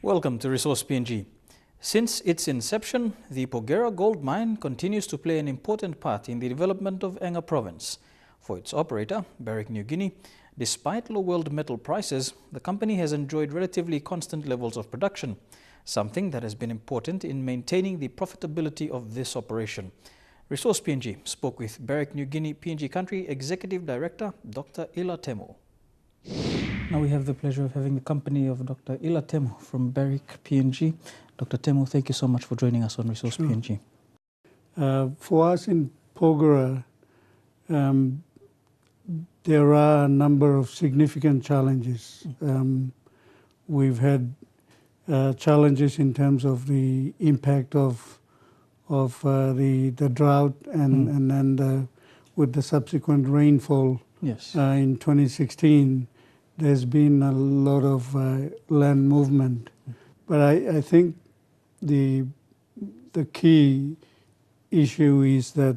Welcome to Resource PNG. Since its inception, the Porgera Gold Mine continues to play an important part in the development of Enga province. For its operator, Barrick Niugini, despite low world metal prices, the company has enjoyed relatively constant levels of production, something that has been important in maintaining the profitability of this operation. Resource PNG spoke with Barrick Niugini PNG Country Executive Director, Dr. Ila Temo. Now we have the pleasure of having the company of Dr. Ila Temo from Barrick PNG. Dr. Temo, thank you so much for joining us on Resource PNG. For us in Porgera, there are a number of significant challenges. We've had challenges in terms of the impact of the drought and then with the subsequent rainfall. Yes. In 2016, there's been a lot of land movement, but I think the key issue is that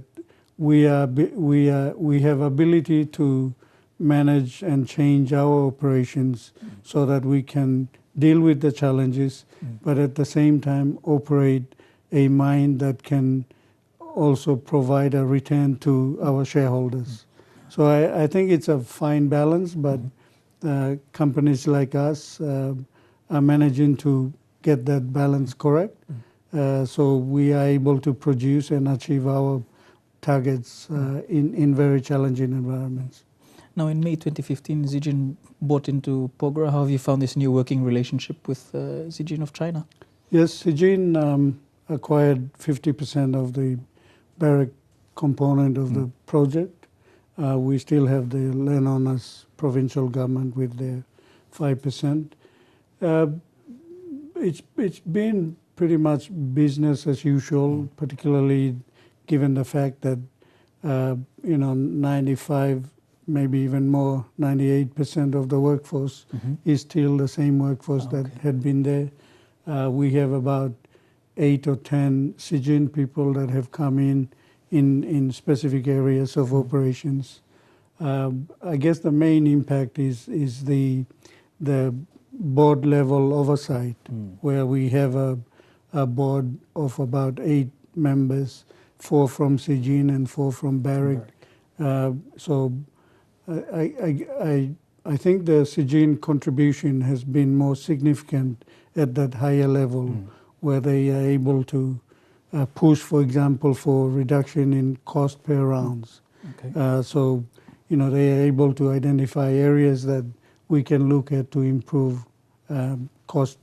we have ability to manage and change our operations so that we can deal with the challenges, but at the same time operate a mine that can also provide a return to our shareholders. So I think it's a fine balance, but companies like us are managing to get that balance correct. So we are able to produce and achieve our targets in very challenging environments. Now in May 2015, Zijin bought into Porgera. How have you found this new working relationship with Zijin of China? Yes, Zijin acquired 50% of the Barrick component of the project. We still have the landowners, provincial government with their 5%. It's been pretty much business as usual, particularly given the fact that 95, maybe even more, 98% of the workforce is still the same workforce that had been there. We have about 8 or 10 Zijin people that have come in specific areas of operations. I guess the main impact is the board level oversight, where we have a board of about 8 members, 4 from Zijin and 4 from Barrick. So I think the Zijin contribution has been more significant at that higher level, where they are able to push, for example, for reduction in cost per rounds. So, they are able to identify areas that we can look at to improve cost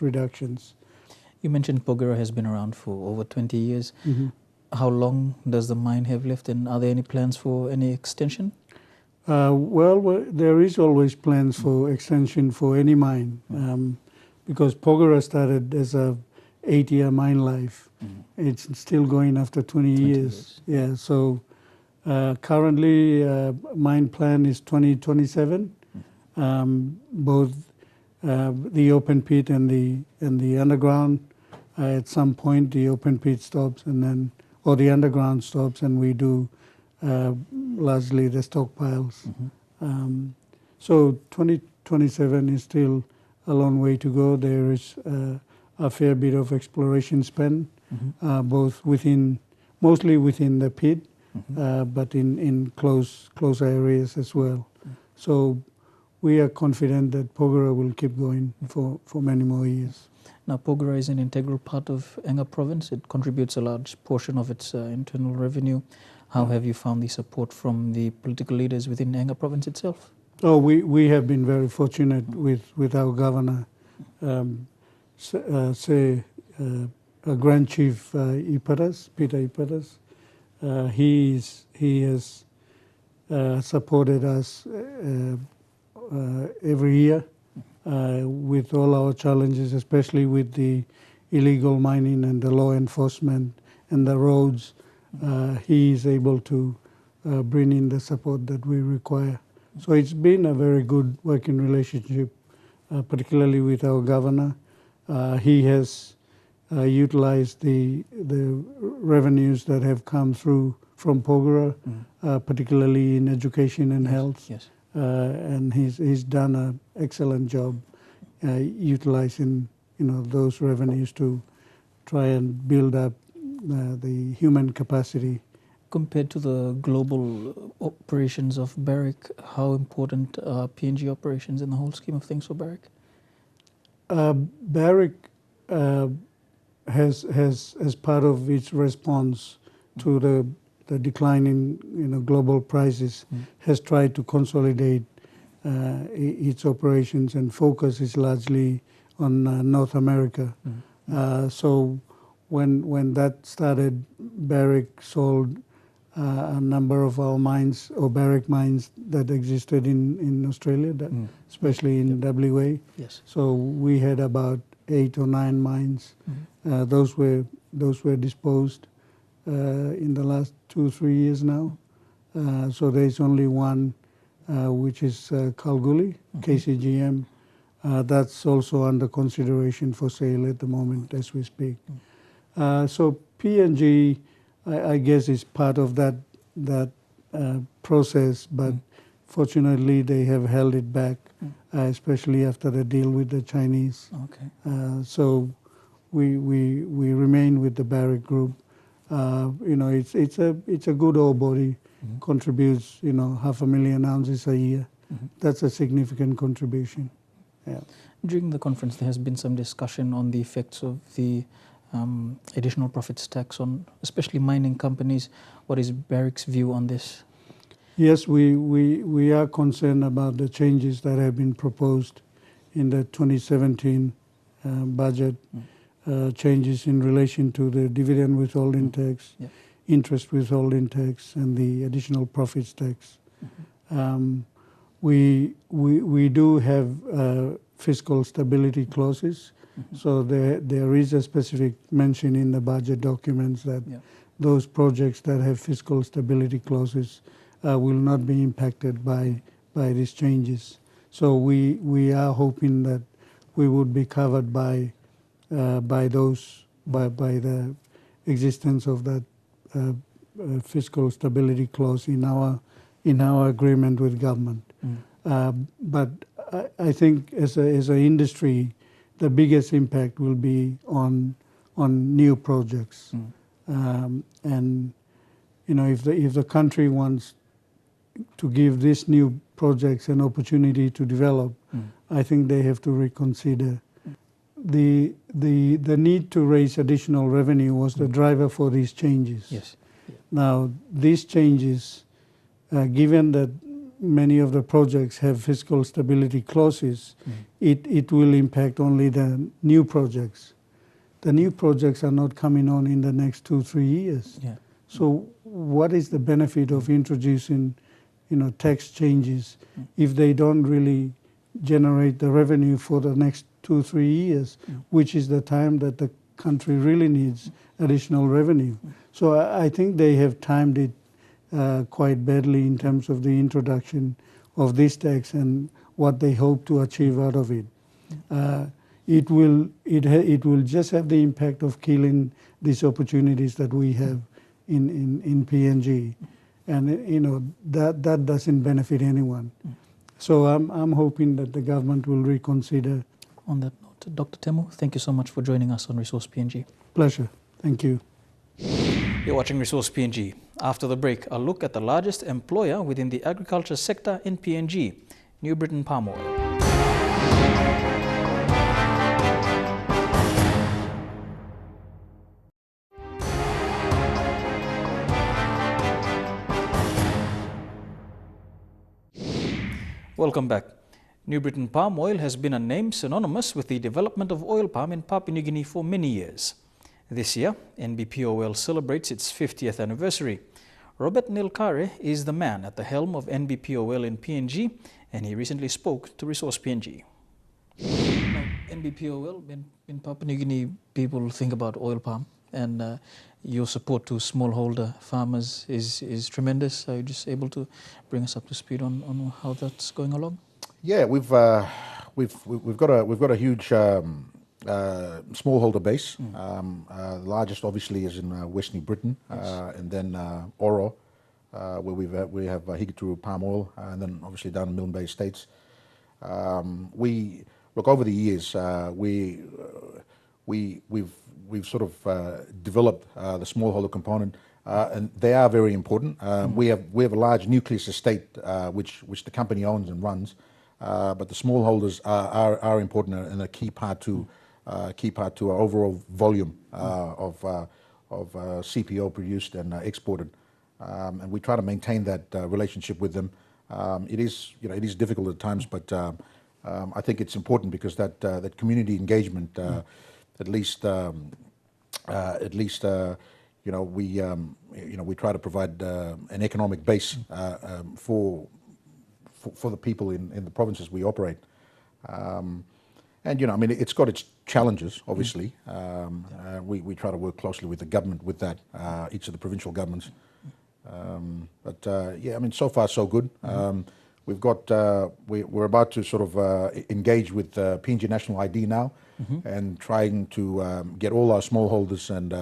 reductions. You mentioned Porgera has been around for over 20 years. How long does the mine have left, and are there any plans for any extension? Well, there is always plans for extension for any mine, because Porgera started as a 8-year mine life. It's still going after 20 years. Yeah, so currently mine plan is 2027. Both the open pit and the underground. At some point, the open pit stops, or the underground stops, and we do largely the stockpiles. So 2027 is still a long way to go. There is a fair bit of exploration spend, both mostly within the pit, but in close areas as well. So we are confident that Porgera will keep going for many more years. Now, Porgera is an integral part of Enga province. It contributes a large portion of its internal revenue. How have you found the support from the political leaders within Enga province itself? Oh, we have been very fortunate with our governor. Grand Chief Peter Iparas. He has supported us every year with all our challenges, especially with the illegal mining and the law enforcement and the roads. He is able to bring in the support that we require. So it's been a very good working relationship, particularly with our governor. He has utilized the revenues that have come through from Porgera, particularly in education and health. Yes. And he's done an excellent job utilizing those revenues to try and build up the human capacity. Compared to the global operations of Barrick, how important are PNG operations in the whole scheme of things for Barrick? Barrick has, as part of its response to the decline in global prices, has tried to consolidate its operations, and focus is largely on North America. So when that started, Barrick sold a number of our mines, or Barrick mines, that existed in Australia, especially in WA. Yes. So we had about 8 or 9 mines. Those were disposed in the last 2 or 3 years now. So there's only one, which is Kalgoorlie, KCGM. That's also under consideration for sale at the moment as we speak. So PNG, I guess, is part of that process, but fortunately they have held it back, especially after the deal with the Chinese. Okay. So we remain with the Barrick Group. It's a good ore body, contributes 500,000 ounces a year. That's a significant contribution. Yeah. During the conference, there has been some discussion on the effects of the additional profits tax on especially mining companies. What is Barrick's view on this? Yes, we are concerned about the changes that have been proposed in the 2017 budget, changes in relation to the dividend withholding tax, interest withholding tax, and the additional profits tax. We do have fiscal stability clauses. So there is a specific mention in the budget documents that those projects that have fiscal stability clauses will not be impacted by these changes. So we are hoping that we would be covered by the existence of that fiscal stability clause in our agreement with government. But I think as an industry, the biggest impact will be on new projects. And if the country wants to give these new projects an opportunity to develop, I think they have to reconsider. The need to raise additional revenue was the driver for these changes. Yes. Now these changes, given that many of the projects have fiscal stability clauses, it will impact only the new projects. The new projects are not coming on in the next 2-3 years. So what is the benefit of introducing tax changes if they don't really generate the revenue for the next 2-3 years, which is the time that the country really needs additional revenue? So I think they have timed it quite badly in terms of the introduction of this tax and what they hope to achieve out of it. It will just have the impact of killing these opportunities that we have in PNG, and that doesn't benefit anyone. So I'm hoping that the government will reconsider. On that note, Dr. Temu, thank you so much for joining us on Resource PNG. Pleasure. Thank you. You're watching Resource PNG. After the break, a look at the largest employer within the agriculture sector in PNG, New Britain Palm Oil. Welcome back. New Britain Palm Oil has been a name synonymous with the development of oil palm in Papua New Guinea for many years. This year, NBPOL celebrates its 50th anniversary. Robert Nilkare is the man at the helm of NBPOL in PNG, and he recently spoke to Resource PNG. Now, NBPOL, in Papua New Guinea, people think about oil palm, and your support to smallholder farmers is tremendous. Are you just able to bring us up to speed on how that's going along? Yeah, we've got a huge smallholder base. The largest, obviously, is in West New Britain, and then Oro, where we have Hikituru palm oil, and then obviously down in Milne Bay Estates. We look over the years. We we've sort of developed the smallholder component, and they are very important. We have a large nucleus estate which the company owns and runs, but the smallholders are important and a key part to our overall volume of CPO produced and exported, and we try to maintain that relationship with them. It is difficult at times, but I think it's important because that community engagement, at least we try to provide an economic base for the people in the provinces we operate. And it's got its challenges, obviously. We try to work closely with the government with that, each of the provincial governments. So far so good. We're about to sort of engage with PNG National ID now, and trying to get all our smallholders and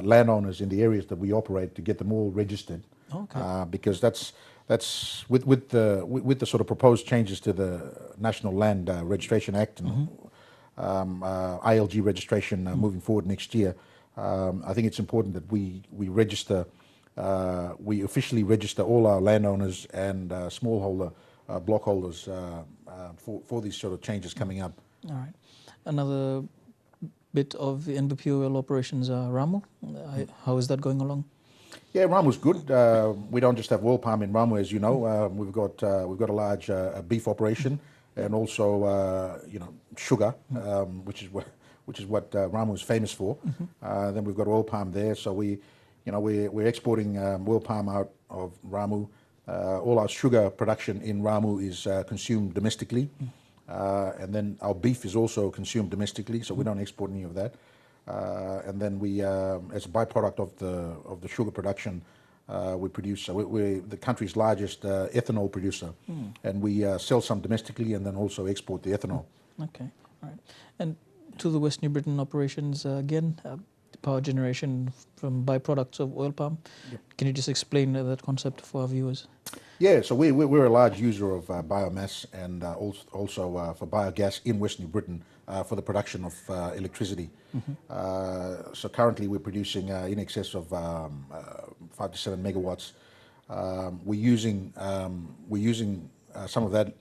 landowners in the areas that we operate to get them all registered. Okay. Because that's with the sort of proposed changes to the National Land Registration Act and ILG registration moving forward next year. I think it's important that we register. We officially register all our landowners and smallholder block holders for these sort of changes coming up. All right. Another bit of the NBPOL operations, Ramu. How is that going along? Yeah, Ramu's good. We don't just have oil palm in Ramu, as you know. We've got a large beef operation, and also sugar, which is what Ramu is famous for. Then we've got oil palm there, so we're exporting oil palm out of Ramu. All our sugar production in Ramu is consumed domestically, and then our beef is also consumed domestically, so we don't export any of that. And then we, as a byproduct of the sugar production, we produce. We're the country's largest ethanol producer, and we sell some domestically and then also export the ethanol. Okay, all right. And to the West New Britain operations again. Power generation from byproducts of oil palm. Yep. Can you just explain that concept for our viewers? Yeah, so we're a large user of biomass and also for biogas in West New Britain for the production of electricity. So currently we're producing in excess of 5 to 7 megawatts. We're using some of that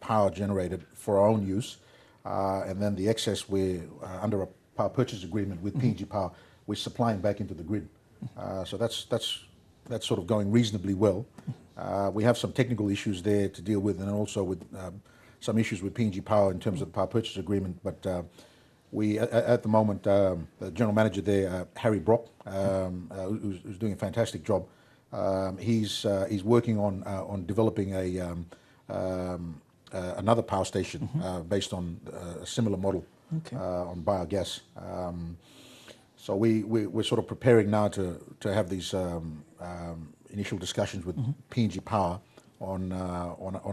power generated for our own use, and then the excess we're under a power purchase agreement with PNG Power, we're supplying back into the grid. So that's sort of going reasonably well. We have some technical issues there to deal with, and also with some issues with PNG Power in terms of the power purchase agreement. But we, at the moment, the general manager there, Harry Brock, who's doing a fantastic job. He's working on developing another power station based on a similar model. Okay. On biogas. So we're sort of preparing now to have these initial discussions with PNG Power on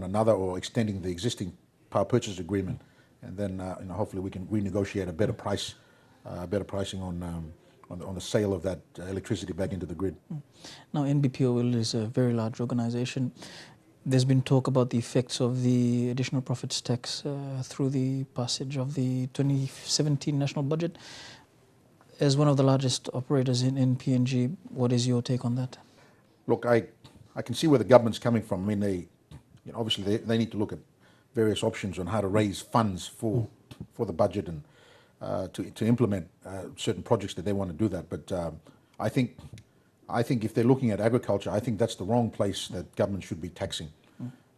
another, or extending the existing power purchase agreement, and then hopefully we can renegotiate a better pricing on the sale of that electricity back into the grid. Now, NBPOL is a very large organization. There's been talk about the effects of the additional profits tax through the passage of the 2017 national budget. As one of the largest operators in PNG, what is your take on that? Look, I can see where the government's coming from. I mean, obviously they need to look at various options on how to raise funds for the budget and to implement certain projects that they want to do that. But I think if they're looking at agriculture, I think that's the wrong place that government should be taxing.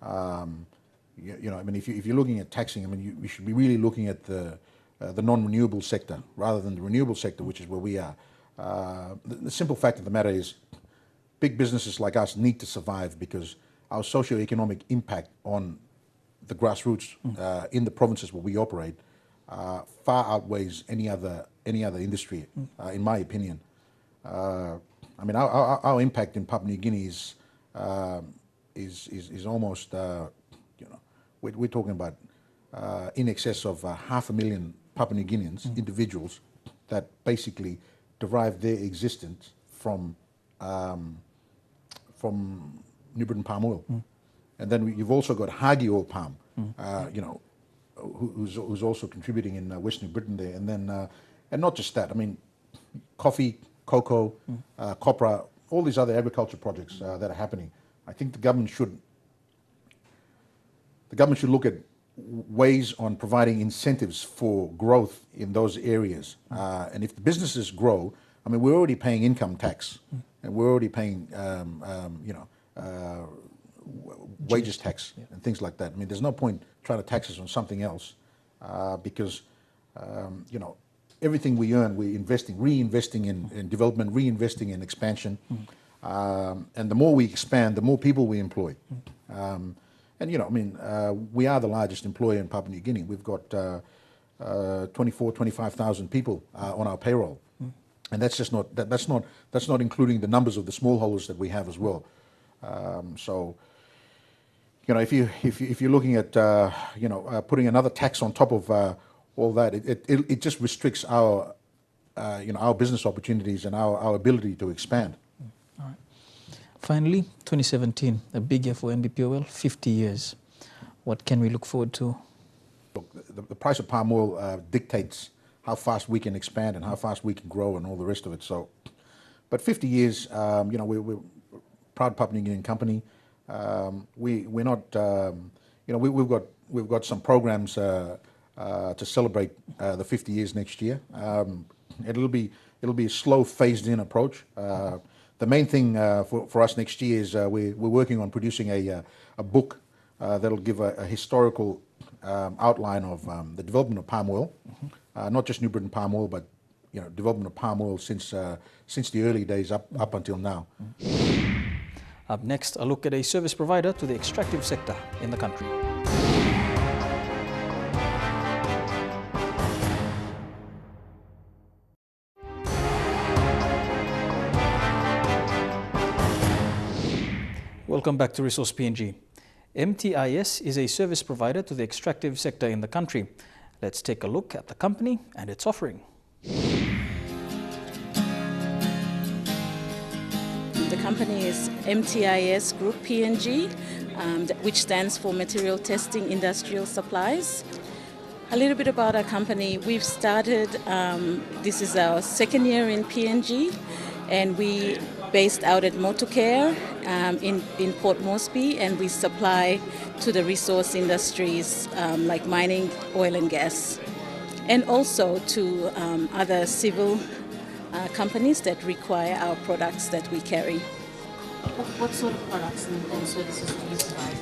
I mean, if you're looking at taxing, I mean, we should be really looking at the non-renewable sector rather than the renewable sector, which is where we are. The simple fact of the matter is, big businesses like us need to survive because our socio-economic impact on the grassroots in the provinces where we operate far outweighs any other industry, in my opinion. I mean, our impact in Papua New Guinea is almost, we're talking about in excess of 500,000 Papua New Guineans, individuals, that basically derive their existence from New Britain palm oil. And then you've also got Hagi oil palm, who's also contributing in West New Britain there. And then And not just that, I mean, coffee, cocoa, copra, all these other agriculture projects that are happening. I think the government should look at ways on providing incentives for growth in those areas. And if the businesses grow, I mean, we're already paying income tax, and we're already paying, wages tax and things like that. I mean, there's no point trying to tax us on something else because, everything we earn, we're reinvesting in development, reinvesting in expansion. And the more we expand, the more people we employ. We are the largest employer in Papua New Guinea. We've got 25,000 people on our payroll. And that's just not, that's not including the numbers of the smallholders that we have as well. If you're looking at, putting another tax on top of all that, it just restricts our business opportunities and our ability to expand. All right. Finally, 2017, a big year for NBPOL, 50 years. What can we look forward to? Look, the price of palm oil dictates how fast we can expand and how fast we can grow and all the rest of it. So, but 50 years, we're a proud Papua New Guinean company. We're not, we've got some programs to celebrate the 50 years next year. It'll be a slow, phased-in approach. The main thing for us next year is we're working on producing a book that'll give a historical outline of the development of palm oil, not just New Britain palm oil, but development of palm oil since the early days up until now. Up next, a look at a service provider to the extractive sector in the country. Welcome back to Resource PNG. MTIS is a service provider to the extractive sector in the country. Let's take a look at the company and its offering. The company is MTIS Group PNG, which stands for Material Testing Industrial Supplies. A little bit about our company. We've started, this is our second year in PNG, and we based out at Motorcare in Port Moresby, and we supply to the resource industries like mining, oil and gas, and also to other civil companies that require our products that we carry. What sort of products and services do you provide?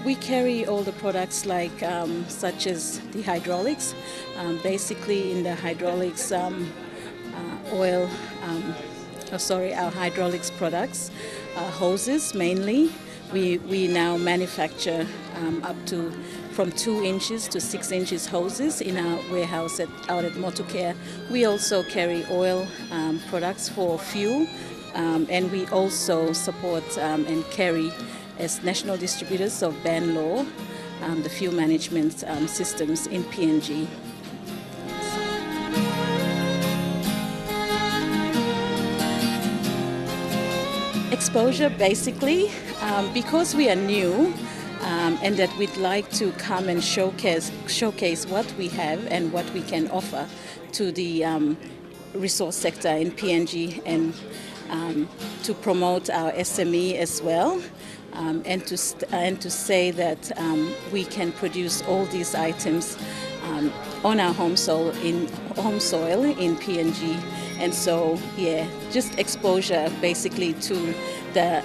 We carry all the products like such as the hydraulics. Basically in the hydraulics our hydraulics products, hoses mainly. We now manufacture up to from 2 inches to 6 inches hoses in our warehouse out at Motorcare. We also carry oil products for fuel, and we also support and carry as national distributors of ban law the fuel management systems in PNG. Exposure basically, because we are new, and that we'd like to come and showcase what we have and what we can offer to the resource sector in PNG, and to promote our SME as well, and to say that we can produce all these items on our home soil in PNG. And so, yeah, just exposure basically to the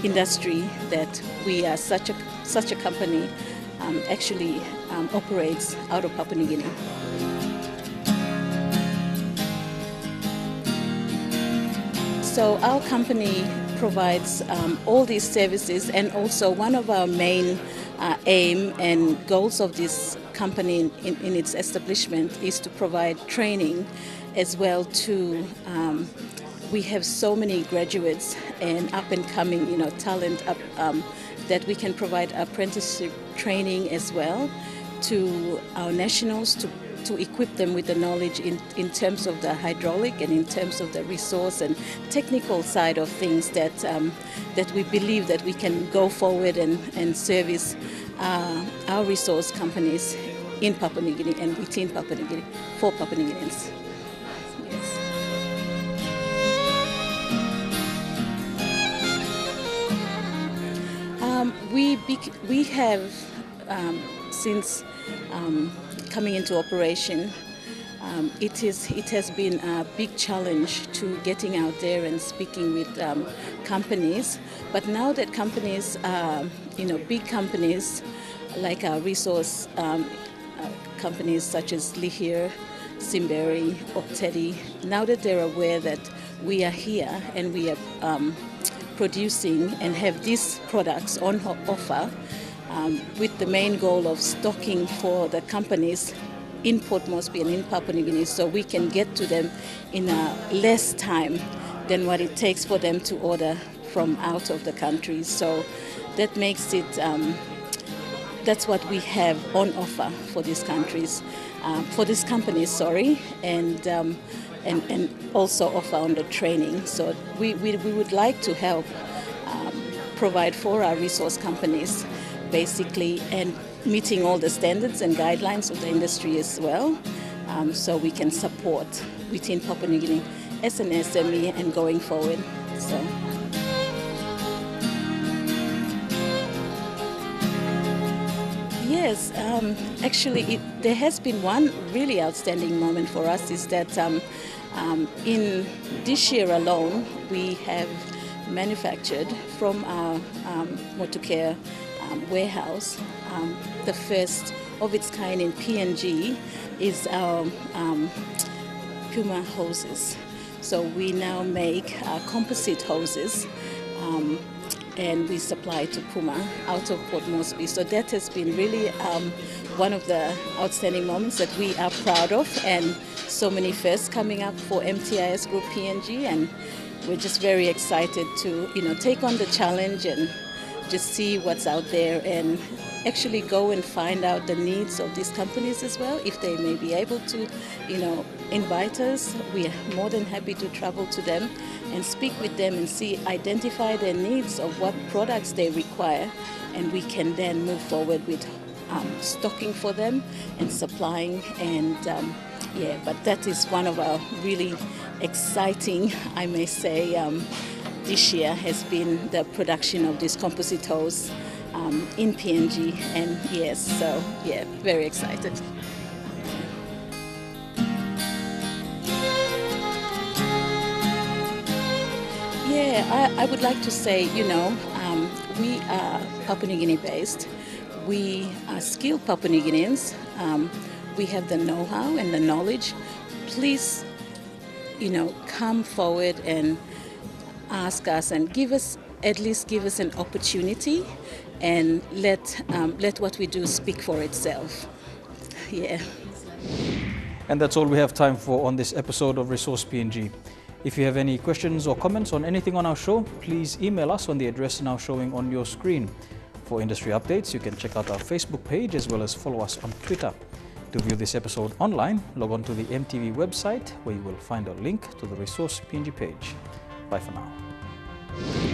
industry that we are such a company actually operates out of Papua New Guinea. So our company provides all these services, and also one of our main aim and goals of this company in its establishment is to provide training as well to we have so many graduates and up and coming talent that we can provide apprenticeship training as well to our nationals to equip them with the knowledge in terms of the hydraulic and in terms of the resource and technical side of things that we believe that we can go forward and service our resource companies in Papua New Guinea and within Papua New Guinea for Papua New Guineans. We have, since coming into operation, it has been a big challenge to getting out there and speaking with companies. But now that companies are, big companies like our resource companies such as Lihir, Simberi, Optedi, now that they're aware that we are here and we are producing and have these products on offer, with the main goal of stocking for the companies in Port Moresby and in Papua New Guinea, so we can get to them in a less time than what it takes for them to order from out of the country. So that makes it, that's what we have on offer for these countries, for these companies, sorry, and also offer on the training. So we would like to help provide for our resource companies, basically, and meeting all the standards and guidelines of the industry as well, so we can support within Papua New Guinea as an SME and going forward. So. Yes, actually there has been one really outstanding moment for us, is that in this year alone we have manufactured from our Motucare warehouse, the first of its kind in PNG is our Puma hoses. So we now make composite hoses, and we supply to Puma out of Port Moresby. So that has been really one of the outstanding moments that we are proud of, and so many firsts coming up for MTIS Group PNG, and we're just very excited to take on the challenge and just see what's out there and actually go and find out the needs of these companies as well. If they may be able to, invite us, we are more than happy to travel to them and speak with them and identify their needs of what products they require, and we can then move forward with stocking for them and supplying. And but that is one of our really exciting, I may say, this year has been the production of this composite hose in PNG, and yes, so yeah, very excited. Yeah, I would like to say, we are Papua New Guinea based. We are skilled Papua New Guineans. We have the know-how and the knowledge. Please, come forward and ask us and at least give us an opportunity, and let what we do speak for itself. Yeah. And that's all we have time for on this episode of Resource PNG. If you have any questions or comments on anything on our show, please email us on the address now showing on your screen. For industry updates, you can check out our Facebook page as well as follow us on Twitter. To view this episode online, log on to the EMTV website, where you will find a link to the Resource PNG page. Bye for now.